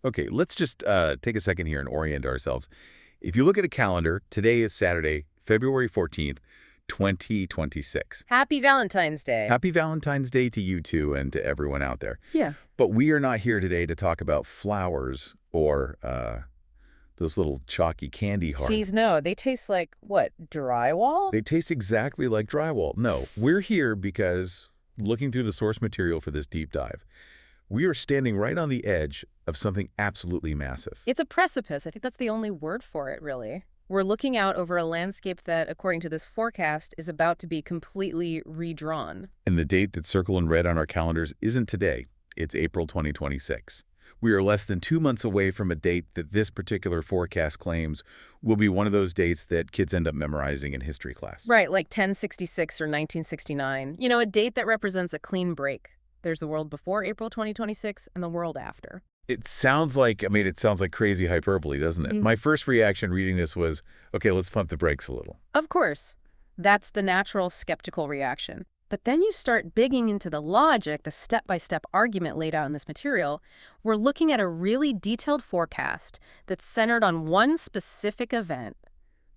Okay, let's just take a second here and orient ourselves. If you look at a calendar, today is Saturday, February 14th, 2026. Happy Valentine's Day. Happy Valentine's Day to you two and to everyone out there. Yeah. But we are not here today to talk about flowers or those little chalky candy hearts. Sees no, they taste like, what, drywall? They taste exactly like drywall. No, we're here because, looking through the source material for this deep dive, we are standing right on the edge of something absolutely massive. It's a precipice. I think that's the only word for it, really. We're looking out over a landscape that, according to this forecast, is about to be completely redrawn. And the date that's circled in red on our calendars isn't today. It's April 2026. We are less than 2 months away from a date that this particular forecast claims will be one of those dates that kids end up memorizing in history class. Right, like 1066 or 1969. You know, a date that represents a clean break. There's the world before April 2026 and the world after. It sounds like, it sounds like crazy hyperbole, doesn't it? My first reaction reading this was, okay, let's pump the brakes a little. Of course. That's the natural skeptical reaction. But then you start digging into the logic, the step-by-step argument laid out in this material. We're looking at a really detailed forecast that's centered on one specific event,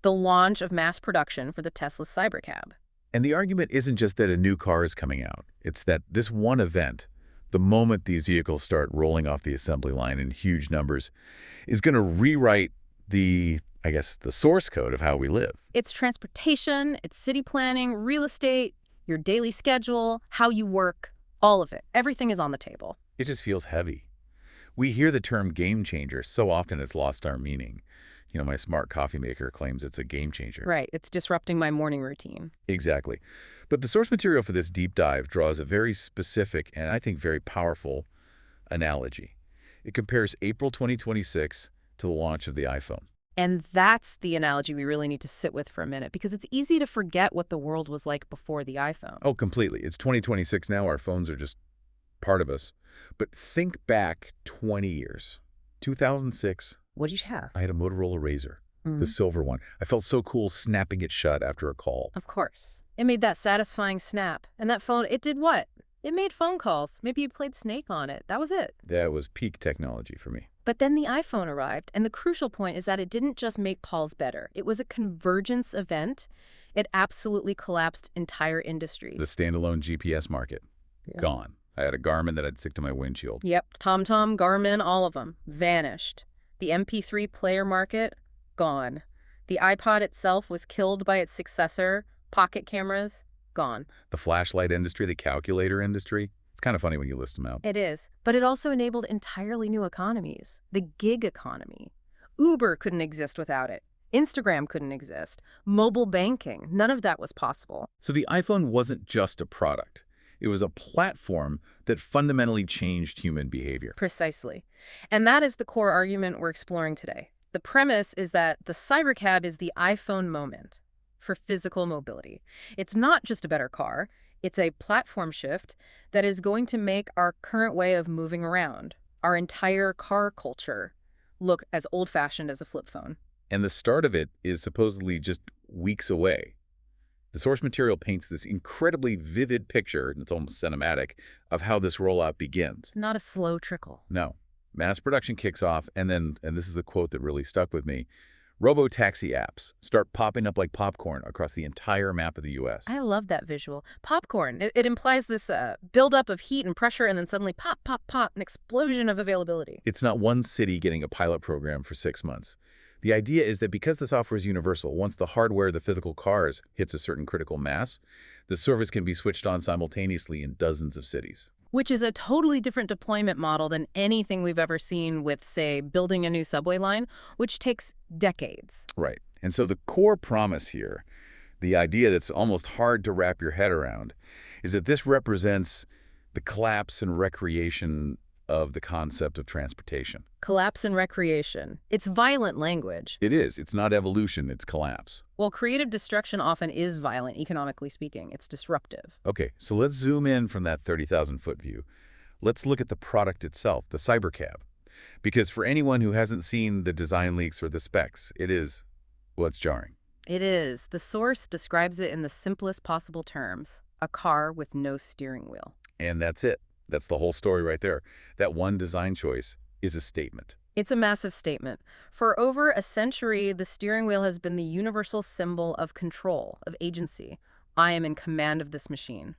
the launch of mass production for the Tesla Cybercab. And the argument isn't just that a new car is coming out. It's that this one event, the moment these vehicles start rolling off the assembly line in huge numbers, is going to rewrite the source code of how we live. It's transportation, it's city planning, real estate, your daily schedule, how you work, all of it. Everything is on the table. It just feels heavy. We hear the term game changer so often it's lost our meaning. You know, my smart coffee maker claims it's a game changer. Right, it's disrupting my morning routine. Exactly. But the source material for this deep dive draws a very specific and I think very powerful analogy. It compares April 2026 to the launch of the iPhone. And that's the analogy we really need to sit with for a minute, because it's easy to forget what the world was like before the iPhone. Oh, completely. It's 2026 now. Our phones are just part of us. But think back 20 years. 2006. What did you have? I had a Motorola Razr, the silver one. I felt so cool snapping it shut after a call. Of course. It made that satisfying snap. And that phone, it did what? It made phone calls. Maybe you played Snake on it. That was it. That was peak technology for me. But then the iPhone arrived, and the crucial point is that it didn't just make calls better. It was a convergence event. It absolutely collapsed entire industries. The standalone GPS market, gone. I had a Garmin that I'd stick to my windshield. Yep, TomTom, Garmin, all of them, vanished. The MP3 player market, gone. The iPod itself was killed by its successor, pocket cameras, gone. The flashlight industry, the calculator industry. It's kind of funny when you list them out. It is. But it also enabled entirely new economies. The gig economy. Uber couldn't exist without it. Instagram couldn't exist. Mobile banking. None of that was possible. So the iPhone wasn't just a product. It was a platform that fundamentally changed human behavior. Precisely. And that is the core argument we're exploring today. The premise is that the Cybercab is the iPhone moment for physical mobility. It's not just a better car. It's a platform shift that is going to make our current way of moving around, our entire car culture, look as old-fashioned as a flip phone. And the start of it is supposedly just weeks away. The source material paints this incredibly vivid picture, and it's almost cinematic, of how this rollout begins. Not a slow trickle. No. Mass production kicks off, and this is the quote that really stuck with me, robo-taxi apps start popping up like popcorn across the entire map of the U.S. I love that visual. Popcorn. It implies this buildup of heat and pressure, and then suddenly pop, pop, pop, an explosion of availability. It's not one city getting a pilot program for 6 months. The idea is that because the software is universal, once the hardware, the physical cars, hits a certain critical mass, the service can be switched on simultaneously in dozens of cities. Which is a totally different deployment model than anything we've ever seen with, say, building a new subway line, which takes decades. Right. And so the core promise here, the idea that's almost hard to wrap your head around, is that this represents the collapse and recreation of the concept of transportation. Collapse and recreation. It's violent language. It is. It's not evolution. It's collapse. Well, creative destruction often is violent, economically speaking. It's disruptive. Okay, so let's zoom in from that 30,000-foot view. Let's look at the product itself, the Cybercab. Because for anyone who hasn't seen the design leaks or the specs, it's jarring. It is. The source describes it in the simplest possible terms. A car with no steering wheel. And that's it. That's the whole story right there. That one design choice is a statement. It's a massive statement. For over a century, the steering wheel has been the universal symbol of control, of agency. I am in command of this machine.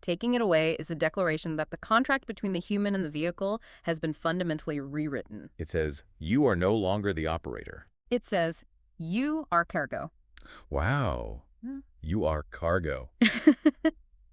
Taking it away is a declaration that the contract between the human and the vehicle has been fundamentally rewritten. It says, you are no longer the operator. It says, you are cargo. Wow. Hmm. You are cargo.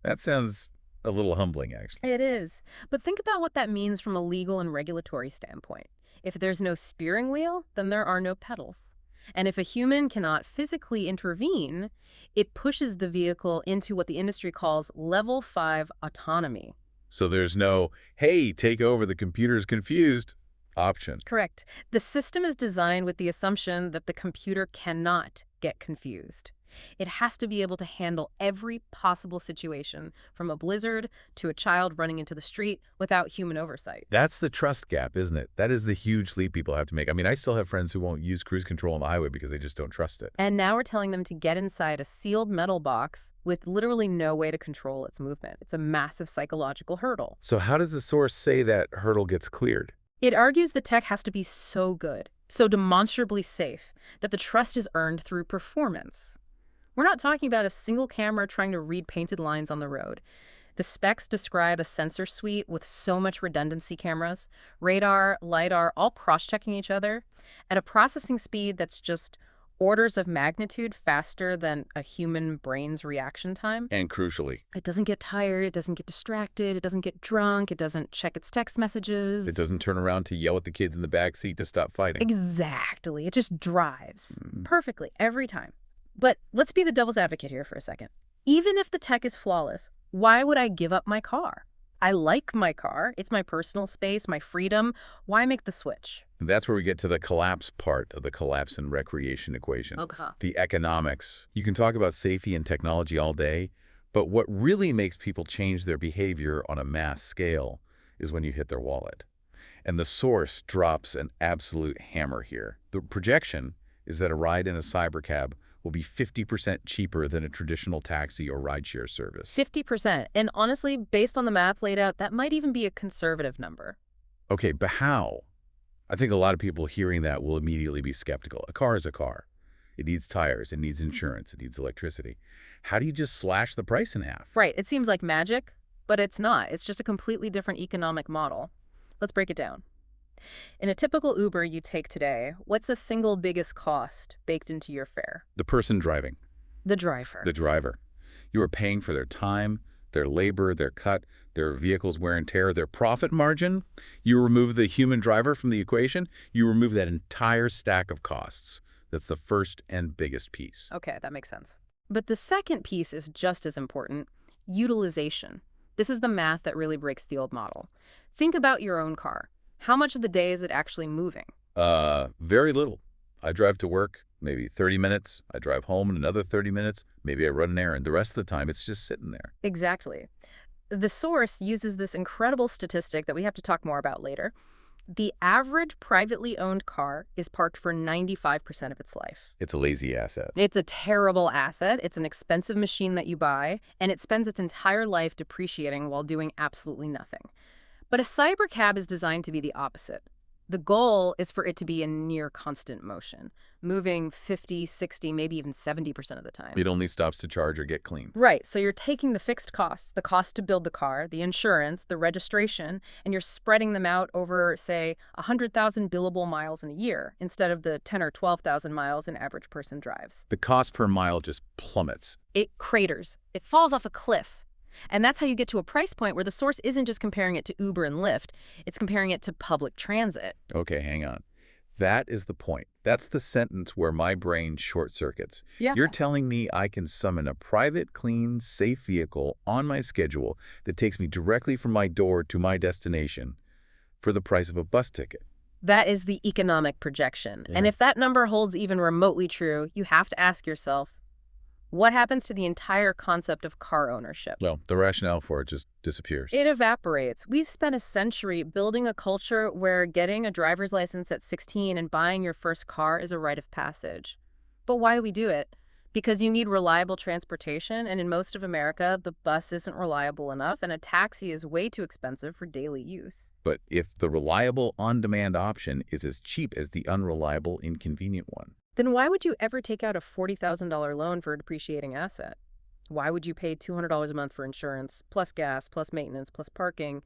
That sounds a little humbling, actually. It is. But think about what that means from a legal and regulatory standpoint. If there's no steering wheel, then there are no pedals. And if a human cannot physically intervene, it pushes the vehicle into what the industry calls level 5 autonomy. So there's no, hey, take over, the computer's confused option. Correct. The system is designed with the assumption that the computer cannot get confused. It has to be able to handle every possible situation, from a blizzard to a child running into the street, without human oversight. That's the trust gap, isn't it? That is the huge leap people have to make. I mean, I still have friends who won't use cruise control on the highway because they just don't trust it. And now we're telling them to get inside a sealed metal box with literally no way to control its movement. It's a massive psychological hurdle. So how does the source say that hurdle gets cleared? It argues the tech has to be so good, so demonstrably safe, that the trust is earned through performance. We're not talking about a single camera trying to read painted lines on the road. The specs describe a sensor suite with so much redundancy: cameras, radar, LiDAR, all cross-checking each other at a processing speed that's just orders of magnitude faster than a human brain's reaction time. And crucially, It doesn't get tired, it doesn't get distracted, it doesn't get drunk, it doesn't check its text messages. it doesn't turn around to yell at the kids in the back seat to stop fighting. Exactly. It just drives perfectly every time. But let's be the devil's advocate here for a second. Even if the tech is flawless, why would I give up my car? I like my car. It's my personal space, my freedom. Why make the switch? That's where we get to the collapse part of the collapse and recreation equation. Okay. The economics. You can talk about safety and technology all day, but what really makes people change their behavior on a mass scale is when you hit their wallet. And the source drops an absolute hammer here. The projection is that a ride in a cybercab will be 50% cheaper than a traditional taxi or rideshare service. 50%. And honestly, based on the math laid out, that might even be a conservative number. Okay, but how? I think a lot of people hearing that will immediately be skeptical. A car is a car. It needs tires, it needs insurance, it needs electricity. How do you just slash the price in half? Right. It seems like magic, but it's not. It's just a completely different economic model. Let's break it down. In a typical Uber you take today, what's the single biggest cost baked into your fare? The person driving. The driver. The driver. You are paying for their time, their labor, their cut, their vehicle's wear and tear, their profit margin. You remove the human driver from the equation, you remove that entire stack of costs. That's the first and biggest piece. Okay, that makes sense. But the second piece is just as important: utilization. This is the math that really breaks the old model. Think about your own car. How much of the day is it actually moving? Very little. I drive to work, maybe 30 minutes. I drive home in another 30 minutes. Maybe I run an errand. The rest of the time, it's just sitting there. Exactly. The source uses this incredible statistic that we have to talk more about later. The average privately owned car is parked for 95% of its life. It's a lazy asset. It's a terrible asset. It's an expensive machine that you buy, and it spends its entire life depreciating while doing absolutely nothing. But a cybercab is designed to be the opposite. The goal is for it to be in near constant motion, moving 50, 60, maybe even 70% of the time. It only stops to charge or get clean. Right, so you're taking the fixed costs, the cost to build the car, the insurance, the registration, and you're spreading them out over, say, 100,000 billable miles in a year, instead of the 10 or 12,000 miles an average person drives. The cost per mile just plummets. It craters. It falls off a cliff. And that's how you get to a price point where the source isn't just comparing it to Uber and Lyft, it's comparing it to public transit. Okay, hang on. That is the point. That's the sentence where my brain short circuits. Yeah. You're telling me I can summon a private, clean, safe vehicle on my schedule that takes me directly from my door to my destination for the price of a bus ticket. That is the economic projection. Yeah. And if that number holds even remotely true, you have to ask yourself, what happens to the entire concept of car ownership? Well, the rationale for it just disappears. It evaporates. We've spent a century building a culture where getting a driver's license at 16 and buying your first car is a rite of passage. But why do we do it? Because you need reliable transportation, and in most of America, the bus isn't reliable enough, and a taxi is way too expensive for daily use. But if the reliable on-demand option is as cheap as the unreliable, inconvenient one, Then why would you ever take out a $40,000 loan for a depreciating asset? Why would you pay $200 a month for insurance, plus gas, plus maintenance, plus parking?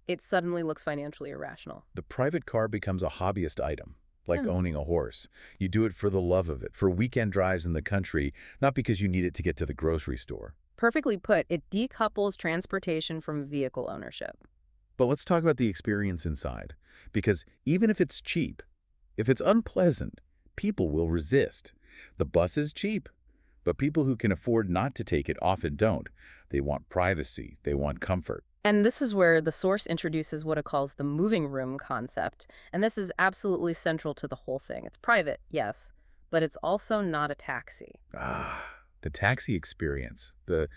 It suddenly looks financially irrational. the private car becomes a hobbyist item, like Yeah. owning a horse. You do it for the love of it, for weekend drives in the country, not because you need it to get to the grocery store. Perfectly put, it decouples transportation from vehicle ownership. But let's talk about the experience inside, because even if it's cheap, if it's unpleasant, people will resist. The bus is cheap, but people who can afford not to take it often don't. They want privacy, they want comfort. And this is where the source introduces what it calls the moving room concept. And this is absolutely central to the whole thing. It's private, yes, but it's also not a taxi. The taxi experience, the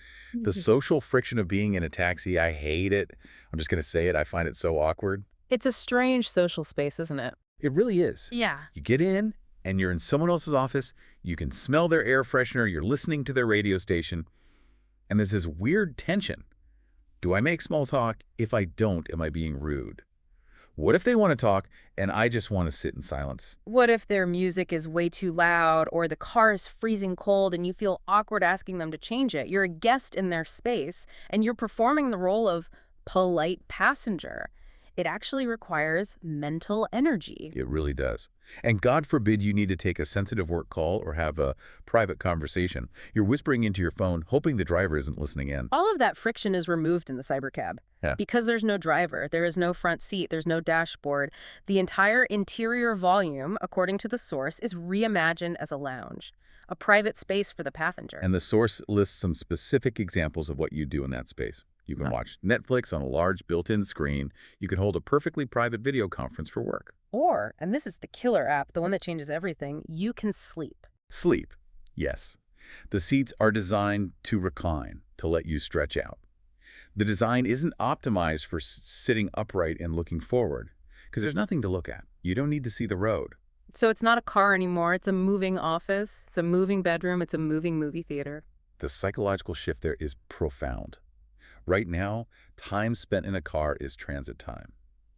social friction of being in a taxi, I hate it. I'm just going to say it. I find it so awkward. It's a strange social space, isn't it? It really is. Yeah. You get in and you're in someone else's office. You can smell their air freshener. You're listening to their radio station. And there's this weird tension. Do I make small talk? If I don't, am I being rude? What if they want to talk and I just want to sit in silence? What if their music is way too loud or the car is freezing cold and you feel awkward asking them to change it? You're a guest in their space and you're performing the role of polite passenger. It actually requires mental energy. It really does. And God forbid you need to take a sensitive work call or have a private conversation. You're whispering into your phone, hoping the driver isn't listening in. All of that friction is removed in the cybercab. Yeah. Because there's no driver, there is no front seat, there's no dashboard. The entire interior volume, according to the source, is reimagined as a lounge, a private space for the passenger. And the source lists some specific examples of what you do in that space. You can watch Netflix on a large built-in screen. You can hold a perfectly private video conference for work. Or, and this is the killer app, the one that changes everything, you can sleep. Sleep. Yes. The seats are designed to recline, to let you stretch out. The design isn't optimized for sitting upright and looking forward, because there's nothing to look at. You don't need to see the road. So it's not a car anymore, it's a moving office, it's a moving bedroom, it's a moving movie theater. The psychological shift there is profound. Right now, time spent in a car is transit time.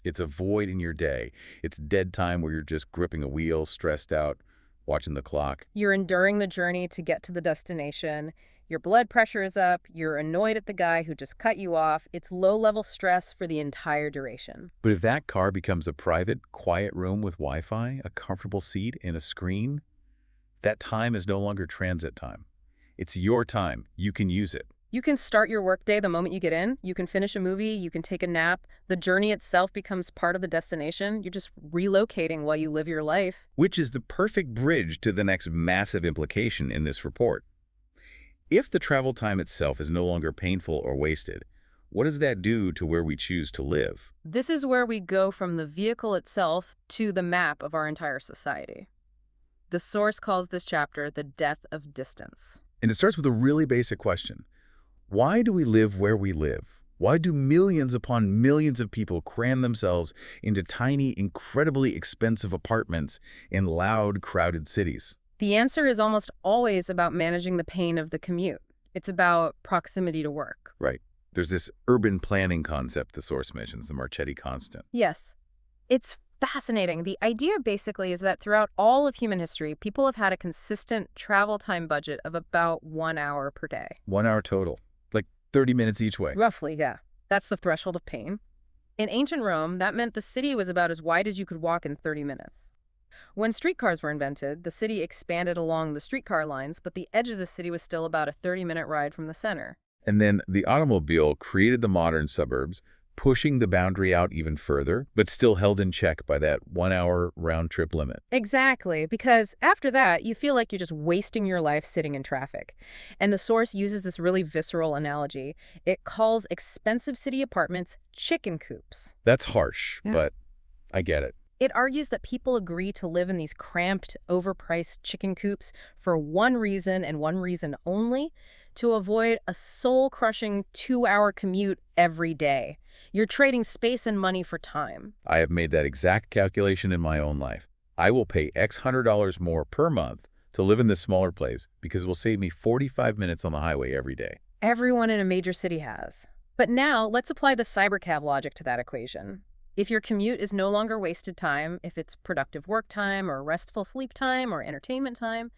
It's a void in your day. It's dead time where you're just gripping a wheel, stressed out, watching the clock. You're enduring the journey to get to the destination. Your blood pressure is up. You're annoyed at the guy who just cut you off. It's low-level stress for the entire duration. But if that car becomes a private, quiet room with Wi-Fi, a comfortable seat, and a screen, that time is no longer transit time. It's your time. You can use it. You can start your workday the moment you get in. You can finish a movie. You can take a nap. The journey itself becomes part of the destination. You're just relocating while you live your life. Which is the perfect bridge to the next massive implication in this report. If the travel time itself is no longer painful or wasted, what does that do to where we choose to live? This is where we go from the vehicle itself to the map of our entire society. The source calls this chapter the death of distance. And it starts with a really basic question. Why do we live where we live? Why do millions upon millions of people cram themselves into tiny, incredibly expensive apartments in loud, crowded cities? The answer is almost always about managing the pain of the commute. It's about proximity to work. Right. There's this urban planning concept the source mentions, the Marchetti constant. Yes. It's fascinating. The idea basically is that throughout all of human history, people have had a consistent travel time budget of about 1 hour per day. 1 hour total. Like 30 minutes each way. Roughly, yeah. That's the threshold of pain. In ancient Rome, that meant the city was about as wide as you could walk in 30 minutes. When streetcars were invented, the city expanded along the streetcar lines, but the edge of the city was still about a 30-minute ride from the center. And then the automobile created the modern suburbs, pushing the boundary out even further, but still held in check by that 1 hour round-trip limit. Exactly, because after that, you feel like you're just wasting your life sitting in traffic. And the source uses this really visceral analogy. It calls expensive city apartments chicken coops. That's harsh, but I get it. It argues that people agree to live in these cramped, overpriced chicken coops for one reason and one reason only, to avoid a soul-crushing 2-hour commute every day. You're trading space and money for time. I have made that exact calculation in my own life. I will pay X $100 more per month to live in this smaller place because it will save me 45 minutes on the highway every day. Everyone in a major city has. But now let's apply the cybercab logic to that equation. If your commute is no longer wasted time, if it's productive work time or restful sleep time or entertainment time,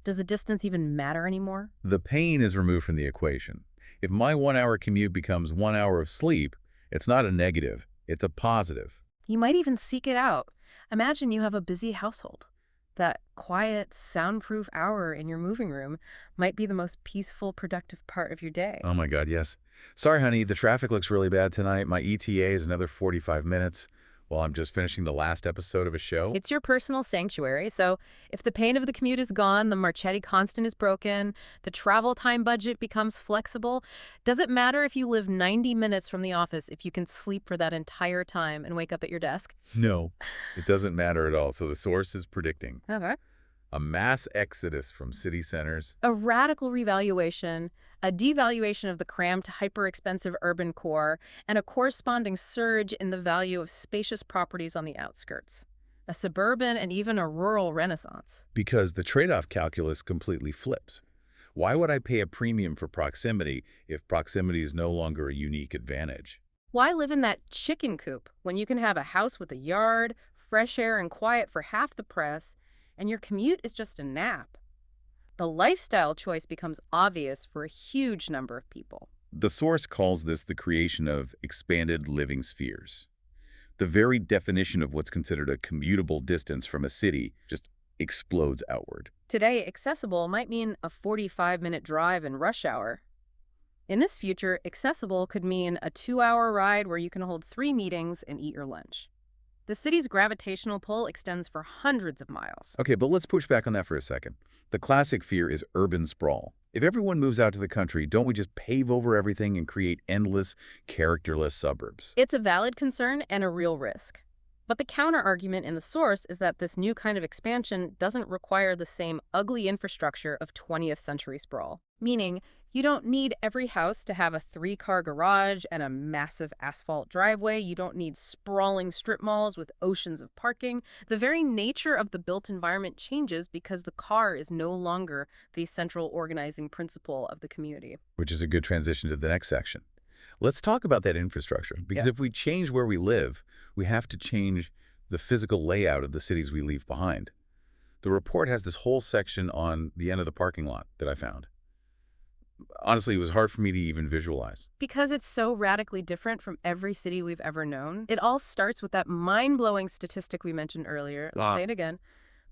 does the distance even matter anymore? The pain is removed from the equation. If my 1 hour commute becomes 1 hour of sleep, it's not a negative, it's a positive. You might even seek it out. Imagine you have a busy household. That quiet, soundproof hour in your moving room might be the most peaceful, productive part of your day. Oh my God, yes. Sorry, honey, the traffic looks really bad tonight. My ETA is another 45 minutes while I'm just finishing the last episode of a show. It's your personal sanctuary, so if the pain of the commute is gone, the Marchetti constant is broken, the travel time budget becomes flexible, does it matter if you live 90 minutes from the office if you can sleep for that entire time and wake up at your desk? No, it doesn't matter at all. So the source is predicting Okay. a mass exodus from city centers. A radical revaluation, a devaluation of the cramped, hyper-expensive urban core, and a corresponding surge in the value of spacious properties on the outskirts. A suburban and even a rural renaissance. Because the trade-off calculus completely flips. Why would I pay a premium for proximity if proximity is no longer a unique advantage? Why live in that chicken coop when you can have a house with a yard, fresh air, and quiet for half the price, and your commute is just a nap? The lifestyle choice becomes obvious for a huge number of people. The source calls this the creation of expanded living spheres. The very definition of what's considered a commutable distance from a city just explodes outward. Today, accessible might mean a 45-minute drive in rush hour. In this future, accessible could mean a 2-hour ride where you can hold 3 meetings and eat your lunch. The city's gravitational pull extends for hundreds of miles. Okay, but let's push back on that for a second. The classic fear is urban sprawl. If everyone moves out to the country, don't we just pave over everything and create endless, characterless suburbs? It's a valid concern and a real risk. But the counter-argument in the source is that this new kind of expansion doesn't require the same ugly infrastructure of 20th century sprawl. Meaning, you don't need every house to have a 3-car garage and a massive asphalt driveway. You don't need sprawling strip malls with oceans of parking. The very nature of the built environment changes because the car is no longer the central organizing principle of the community. Which is a good transition to the next section. Let's talk about that infrastructure, because if we change where we live, we have to change the physical layout of the cities we leave behind. The report has this whole section on the end of the parking lot that I found. Honestly, it was hard for me to even visualize. Because it's so radically different from every city we've ever known, it all starts with that mind-blowing statistic we mentioned earlier. Let's say it again.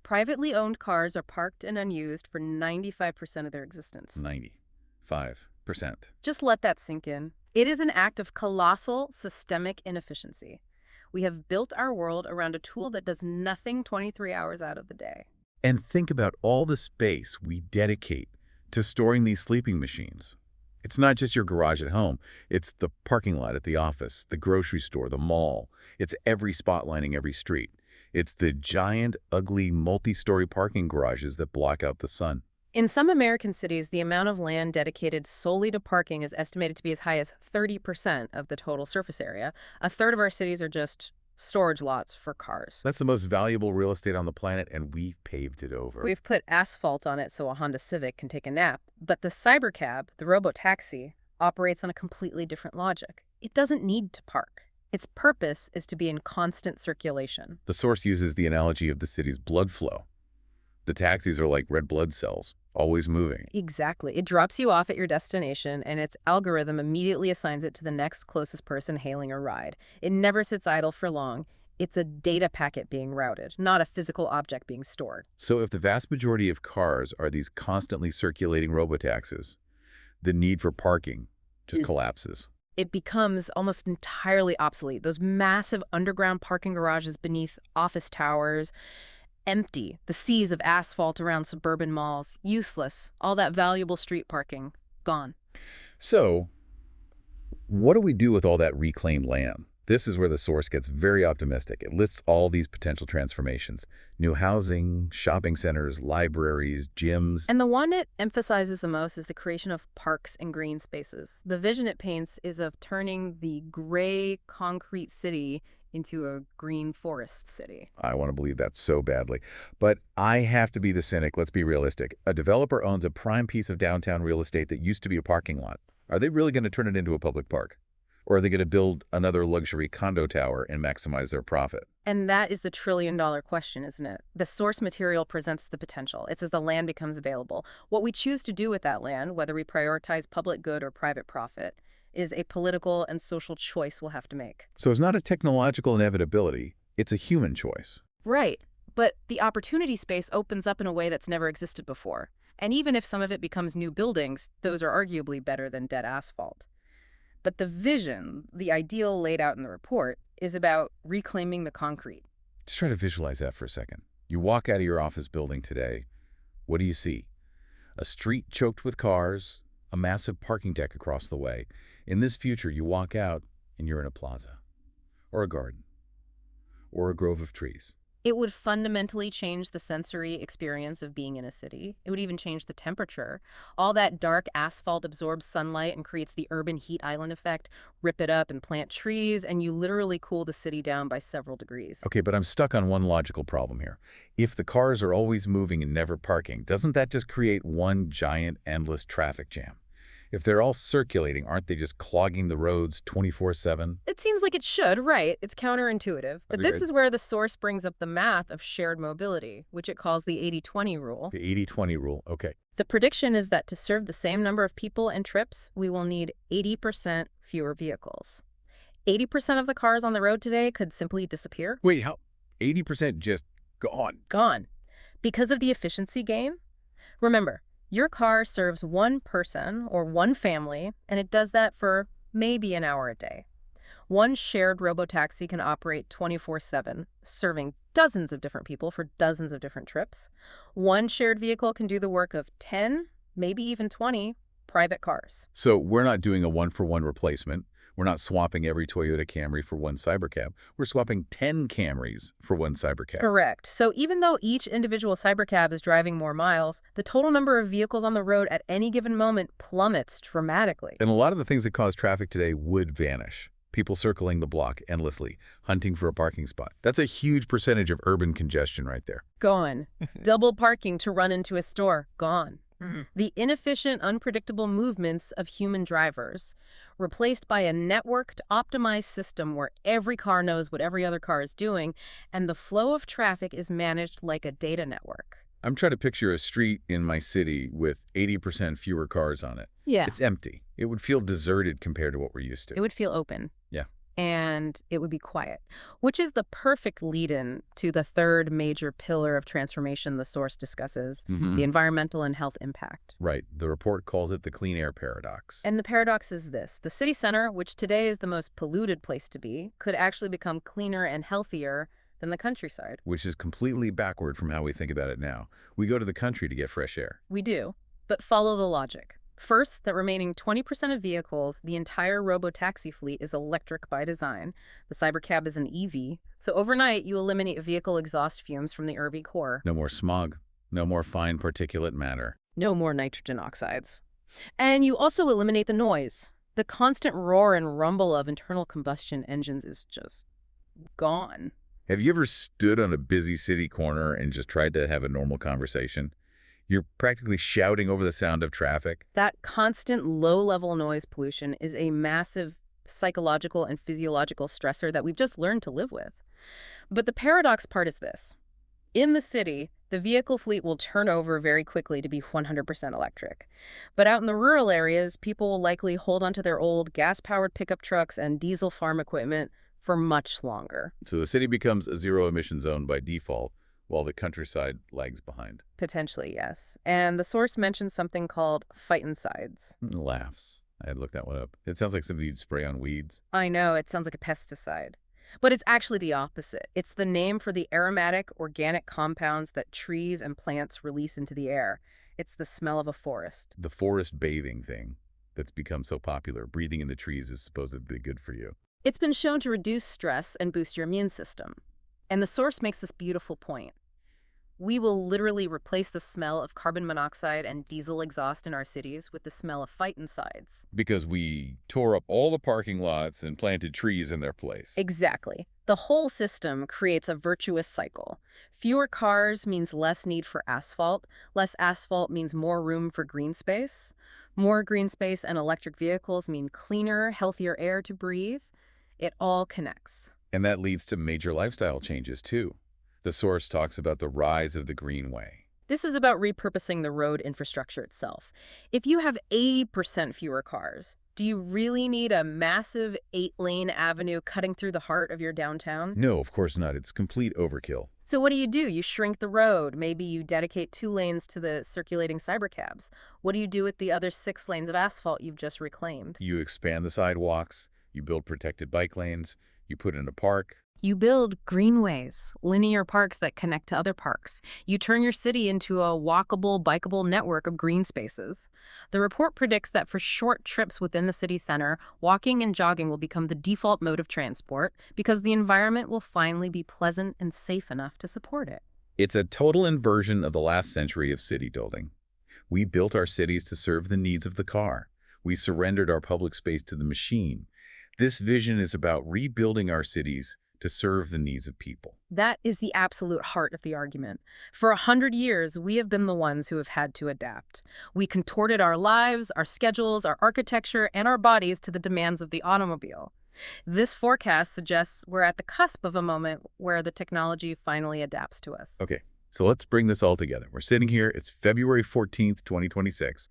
Privately owned cars are parked and unused for 95% of their existence. 95%. Just let that sink in. It is an act of colossal systemic inefficiency. We have built our world around a tool that does nothing 23 hours out of the day. And think about all the space we dedicate to storing these sleeping machines. It's not just your garage at home. It's the parking lot at the office, the grocery store, the mall. It's every spot lining every street. It's the giant, ugly, multi-story parking garages that block out the sun. In some American cities, the amount of land dedicated solely to parking is estimated to be as high as 30% of the total surface area. A third of our cities are just storage lots for cars. That's the most valuable real estate on the planet, and we've paved it over. We've put asphalt on it so a Honda Civic can take a nap. But the cybercab, the robo-taxi, operates on a completely different logic. It doesn't need to park. Its purpose is to be in constant circulation. The source uses the analogy of the city's blood flow. The taxis are like red blood cells, always moving. Exactly. It drops you off at your destination, and its algorithm immediately assigns it to the next closest person hailing a ride. It never sits idle for long. It's a data packet being routed, not a physical object being stored. So if the vast majority of cars are these constantly circulating robotaxis, the need for parking just collapses. It becomes almost entirely obsolete. Those massive underground parking garages beneath office towers, empty. The seas of asphalt around suburban malls, useless. All that valuable street parking, gone. So what do we do with all that reclaimed land? This is where the source gets very optimistic. It lists all these potential transformations: new housing, shopping centers, libraries, gyms. And the one it emphasizes the most is the creation of parks and green spaces. The vision it paints is of turning the gray concrete city into a green forest city. I want to believe that so badly. But I have to be the cynic. Let's be realistic. A developer owns a prime piece of downtown real estate that used to be a parking lot. Are they really going to turn it into a public park? Or are they going to build another luxury condo tower and maximize their profit? And that is the trillion-dollar question, isn't it? The source material presents the potential. It's as the land becomes available. What we choose to do with that land, whether we prioritize public good or private profit, is a political and social choice we'll have to make. So it's not a technological inevitability. It's a human choice. Right. But the opportunity space opens up in a way that's never existed before. And even if some of it becomes new buildings, those are arguably better than dead asphalt. But the vision, the ideal laid out in the report, is about reclaiming the concrete. Just try to visualize that for a second. You walk out of your office building today. What do you see? A street choked with cars, a massive parking deck across the way. In this future, you walk out and you're in a plaza, or a garden, or a grove of trees. It would fundamentally change the sensory experience of being in a city. It would even change the temperature. All that dark asphalt absorbs sunlight and creates the urban heat island effect. Rip it up and plant trees, and you literally cool the city down by several degrees. Okay, but I'm stuck on one logical problem here. If the cars are always moving and never parking, doesn't that just create one giant, endless traffic jam? If they're all circulating, aren't they just clogging the roads 24/7? It seems like it should, right? It's counterintuitive. But this is where the source brings up the math of shared mobility, which it calls the 80-20 rule. The 80-20 rule, okay. The prediction is that to serve the same number of people and trips, we will need 80% fewer vehicles. 80% of the cars on the road today could simply disappear. Wait, how? 80% just gone? Gone. Because of the efficiency gain? Remember, your car serves one person or one family, and it does that for maybe an hour a day. One shared robotaxi can operate 24/7, serving dozens of different people for dozens of different trips. One shared vehicle can do the work of 10, maybe even 20 private cars. So we're not doing a one-for-one replacement. We're not swapping every Toyota Camry for one Cybercab. We're swapping 10 Camrys for one Cybercab. Correct. So even though each individual Cybercab is driving more miles, the total number of vehicles on the road at any given moment plummets dramatically. And a lot of the things that cause traffic today would vanish. People circling the block endlessly, hunting for a parking spot. That's a huge percentage of urban congestion right there. Gone. Double parking to run into a store. Gone. The inefficient, unpredictable movements of human drivers, replaced by a networked, optimized system where every car knows what every other car is doing, and the flow of traffic is managed like a data network. I'm trying to picture a street in my city with 80% fewer cars on it. Yeah. It's empty. It would feel deserted compared to what we're used to. It would feel open. Yeah. And it would be quiet, which is the perfect lead-in to the third major pillar of transformation the source discusses, the environmental and health impact. Right. The report calls it the clean air paradox. And the paradox is this. The city center, which today is the most polluted place to be, could actually become cleaner and healthier than the countryside. Which is completely backward from how we think about it now. We go to the country to get fresh air. We do, but follow the logic. First, the remaining 20% of vehicles, the entire robotaxi fleet is electric by design. The Cybercab is an EV. So overnight, you eliminate vehicle exhaust fumes from the urban core. No more smog. No more fine particulate matter. No more nitrogen oxides. And you also eliminate the noise. The constant roar and rumble of internal combustion engines is just gone. Have you ever stood on a busy city corner and just tried to have a normal conversation? You're practically shouting over the sound of traffic. That constant low-level noise pollution is a massive psychological and physiological stressor that we've just learned to live with. But the paradox part is this. In the city, the vehicle fleet will turn over very quickly to be 100% electric. But out in the rural areas, people will likely hold onto their old gas-powered pickup trucks and diesel farm equipment for much longer. So the city becomes a zero-emission zone by default, while the countryside lags behind. Potentially, yes. And the source mentions something called phytoncides. Laughs. I had to look that one up. It sounds like something you'd spray on weeds. I know, it sounds like a pesticide. But it's actually the opposite. It's the name for the aromatic, organic compounds that trees and plants release into the air. It's the smell of a forest. The forest bathing thing that's become so popular. Breathing in the trees is supposedly good for you. It's been shown to reduce stress and boost your immune system. And the source makes this beautiful point. We will literally replace the smell of carbon monoxide and diesel exhaust in our cities with the smell of phytoncides. Because we tore up all the parking lots and planted trees in their place. Exactly. The whole system creates a virtuous cycle. Fewer cars means less need for asphalt. Less asphalt means more room for green space. More green space and electric vehicles mean cleaner, healthier air to breathe. It all connects. And that leads to major lifestyle changes, too. The source talks about the rise of the greenway. This is about repurposing the road infrastructure itself. If you have 80% fewer cars, do you really need a massive 8-lane avenue cutting through the heart of your downtown? No, of course not. It's complete overkill. So what do? You shrink the road. Maybe you dedicate 2 lanes to the circulating cybercabs. What do you do with the other 6 lanes of asphalt you've just reclaimed? You expand the sidewalks, you build protected bike lanes, you put in a park. You build greenways, linear parks that connect to other parks. You turn your city into a walkable, bikeable network of green spaces. The report predicts that for short trips within the city center, walking and jogging will become the default mode of transport because the environment will finally be pleasant and safe enough to support it. It's a total inversion of the last century of city building. We built our cities to serve the needs of the car. We surrendered our public space to the machine. This vision is about rebuilding our cities to serve the needs of people. That is the absolute heart of the argument. For 100 years, we have been the ones who have had to adapt. We contorted our lives, our schedules, our architecture, and our bodies to the demands of the automobile. This forecast suggests we're at the cusp of a moment where the technology finally adapts to us. Okay, so let's bring this all together. We're sitting here, it's February 14th, 2026.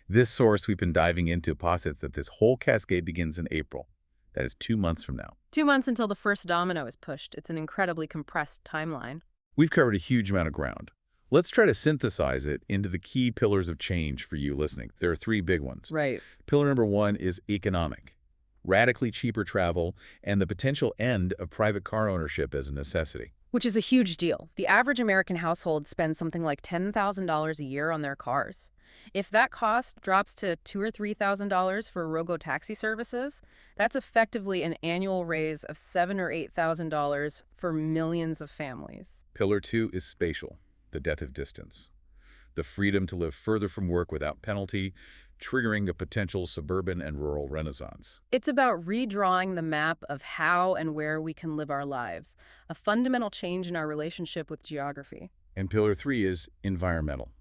This source we've been diving into posits that this whole cascade begins in April. That is 2 months from now. 2 months until the first domino is pushed. It's an incredibly compressed timeline. We've covered a huge amount of ground. Let's try to synthesize it into the key pillars of change for you listening. There are 3 big ones. Right. Pillar number 1 is economic. Radically cheaper travel and the potential end of private car ownership as a necessity. Which is a huge deal. The average American household spends something like $10,000 a year on their cars. If that cost drops to $2,000 or $3,000 for robo-taxi services, that's effectively an annual raise of $7,000 or $8,000 for millions of families. Pillar 2 is spatial, the death of distance. The freedom to live further from work without penalty, triggering a potential suburban and rural renaissance. It's about redrawing the map of how and where we can live our lives, a fundamental change in our relationship with geography. And Pillar 3 is environmental.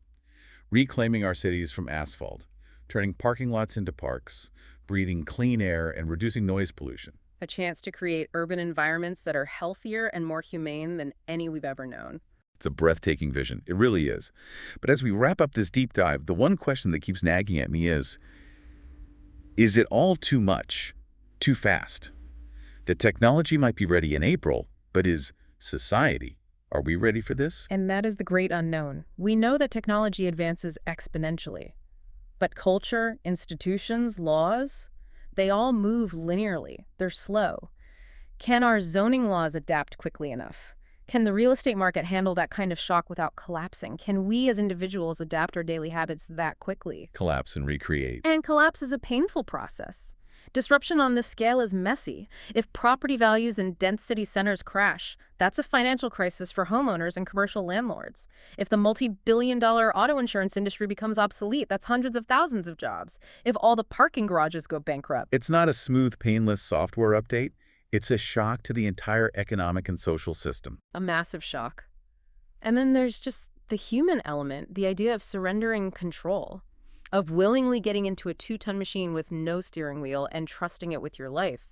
Reclaiming our cities from asphalt, turning parking lots into parks, breathing clean air, and reducing noise pollution. A chance to create urban environments that are healthier and more humane than any we've ever known. It's a breathtaking vision. It really is. But as we wrap up this deep dive, the one question that keeps nagging at me is it all too much? Too fast? The technology might be ready in April, but is society? Are we ready for this? And that is the great unknown. We know that technology advances exponentially. But culture, institutions, laws, they all move linearly. They're slow. Can our zoning laws adapt quickly enough? Can the real estate market handle that kind of shock without collapsing? Can we as individuals adapt our daily habits that quickly? Collapse and recreate. And collapse is a painful process. Disruption on this scale is messy. If property values in dense city centers crash, that's a financial crisis for homeowners and commercial landlords. If the multi-billion-dollar auto insurance industry becomes obsolete, that's hundreds of thousands of jobs. If all the parking garages go bankrupt. It's not a smooth, painless software update. It's a shock to the entire economic and social system. A massive shock. And then there's just the human element, the idea of surrendering control, of willingly getting into a 2-ton machine with no steering wheel and trusting it with your life.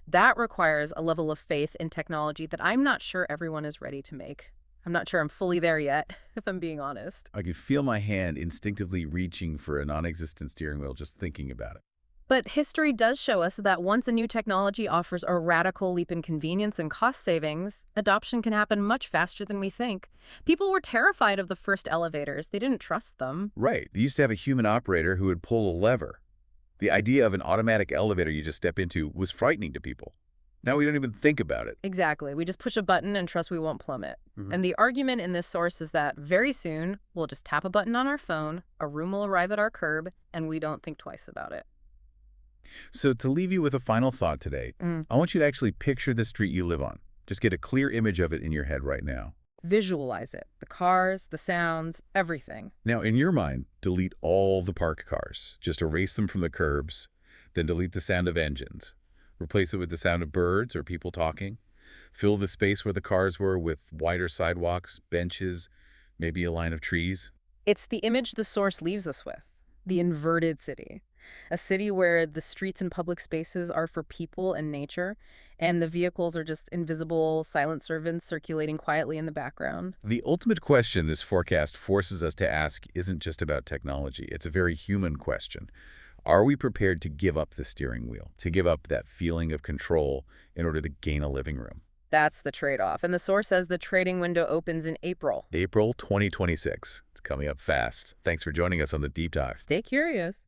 That requires a level of faith in technology that I'm not sure everyone is ready to make. I'm not sure I'm fully there yet, if I'm being honest. I can feel my hand instinctively reaching for a non-existent steering wheel just thinking about it. But history does show us that once a new technology offers a radical leap in convenience and cost savings, adoption can happen much faster than we think. People were terrified of the first elevators. They didn't trust them. Right. They used to have a human operator who would pull a lever. The idea of an automatic elevator you just step into was frightening to people. Now we don't even think about it. Exactly. We just push a button and trust we won't plummet. And the argument in this source is that very soon, we'll just tap a button on our phone, a room will arrive at our curb, and we don't think twice about it. So to leave you with a final thought today, I want you to actually picture the street you live on. Just get a clear image of it in your head right now. Visualize it. The cars, the sounds, everything. Now, in your mind, delete all the parked cars. Just erase them from the curbs, then delete the sound of engines. Replace it with the sound of birds or people talking. Fill the space where the cars were with wider sidewalks, benches, maybe a line of trees. It's the image the source leaves us with, the inverted city. A city where the streets and public spaces are for people and nature, and the vehicles are just invisible, silent servants circulating quietly in the background. The ultimate question this forecast forces us to ask isn't just about technology. It's a very human question. Are we prepared to give up the steering wheel, to give up that feeling of control in order to gain a living room? That's the trade-off. And the source says the trading window opens in April. April 2026. It's coming up fast. Thanks for joining us on the Deep Dive. Stay curious.